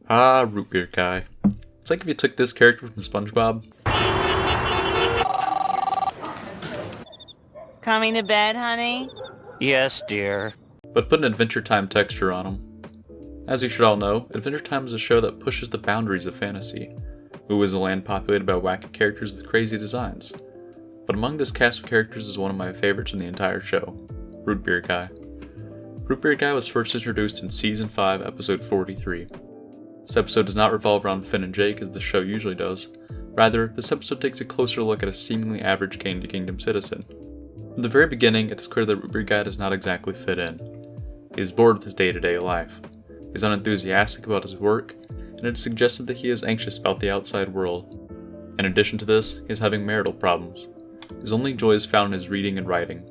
Ah, root beer guy. It's like if you took this character from SpongeBob. Coming to bed, honey? Yes, dear. But put an Adventure Time texture on him. As you should all know, Adventure Time is a show that pushes the boundaries of fantasy. Ooh is a land populated by wacky characters with crazy designs. But among this cast of characters is one of my favorites in the entire show, Root Beer Guy. Root Beer Guy was first introduced in Season 5, Episode 43. This episode does not revolve around Finn and Jake as the show usually does. Rather, this episode takes a closer look at a seemingly average Candy Kingdom citizen. From the very beginning, it is clear that Root Beer Guy does not exactly fit in. He is bored with his day-to-day life. He is unenthusiastic about his work, and it is suggested that he is anxious about the outside world. In addition to this, he is having marital problems. His only joy is found in his reading and writing.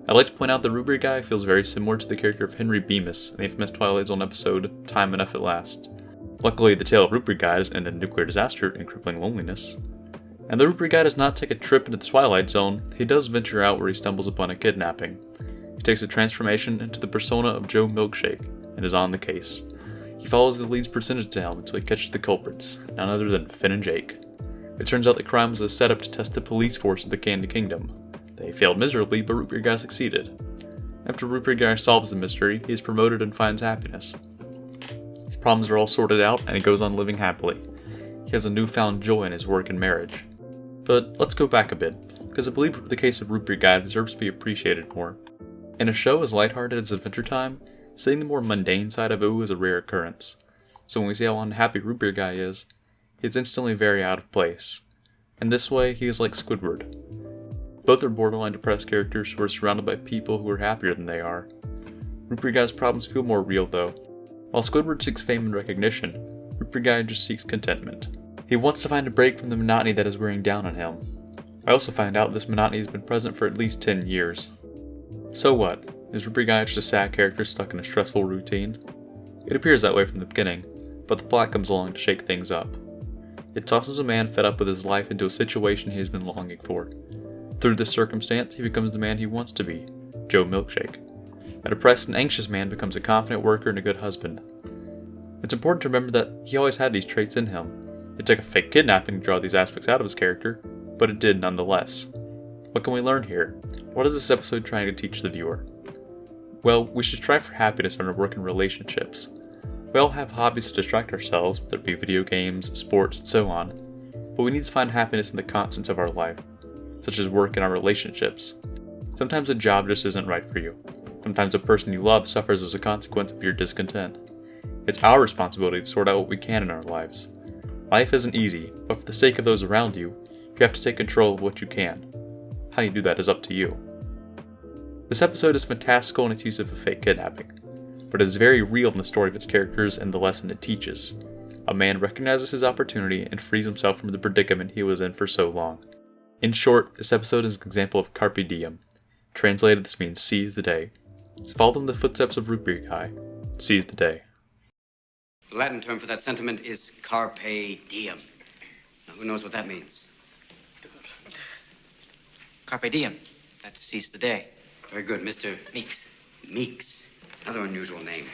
I'd like to point out that Root Beer Guy feels very similar to the character of Henry Bemis in the infamous Twilight Zone episode Time Enough at Last. Luckily, the tale of Root Beer Guy does end in nuclear disaster and crippling loneliness. And the Root Beer Guy does not take a trip into the Twilight Zone, he does venture out where he stumbles upon a kidnapping. He takes a transformation into the persona of Joe Milkshake, and is on the case. He follows the lead's percentage down until he catches the culprits, none other than Finn and Jake. It turns out the crime was a setup to test the police force of the Candy Kingdom. They failed miserably, but Root Beer Guy succeeded. After Root Beer Guy solves the mystery, he is promoted and finds happiness. His problems are all sorted out, and he goes on living happily. He has a newfound joy in his work and marriage. But let's go back a bit, because I believe the case of Root Beer Guy deserves to be appreciated more. In a show as lighthearted as Adventure Time, seeing the more mundane side of Ooh is a rare occurrence. So when we see how unhappy Root Beer Guy is, he is instantly very out of place. In this way, he is like Squidward. Both are borderline depressed characters who are surrounded by people who are happier than they are. Root Beer Guy's problems feel more real though. While Squidward seeks fame and recognition, Root Beer Guy just seeks contentment. He wants to find a break from the monotony that is wearing down on him. I also find out this monotony has been present for at least 10 years. So what? Is Root Beer Guy just a sad character stuck in a stressful routine? It appears that way from the beginning, but the plot comes along to shake things up. It tosses a man fed up with his life into a situation he has been longing for. Through this circumstance, he becomes the man he wants to be, Joe Milkshake. A depressed and anxious man becomes a confident worker and a good husband. It's important to remember that he always had these traits in him. It took a fake kidnapping to draw these aspects out of his character, but it did nonetheless. What can we learn here? What is this episode trying to teach the viewer? Well, we should strive for happiness in our work and relationships. We all have hobbies to distract ourselves, whether it be video games, sports, and so on, but we need to find happiness in the constants of our life, such as work and our relationships. Sometimes a job just isn't right for you. Sometimes a person you love suffers as a consequence of your discontent. It's our responsibility to sort out what we can in our lives. Life isn't easy, but for the sake of those around you, you have to take control of what you can. How you do that is up to you. This episode is fantastical in its use of a fake kidnapping, but it is very real in the story of its characters and the lesson it teaches. A man recognizes his opportunity and frees himself from the predicament he was in for so long. In short, this episode is an example of Carpe Diem. Translated, this means seize the day. So follow in the footsteps of Root Beer Guy. Seize the day. The Latin term for that sentiment is Carpe Diem. Now, who knows what that means? Carpe diem. That's seize the day. Very good, Mr. Meeks. Meeks. Another unusual name.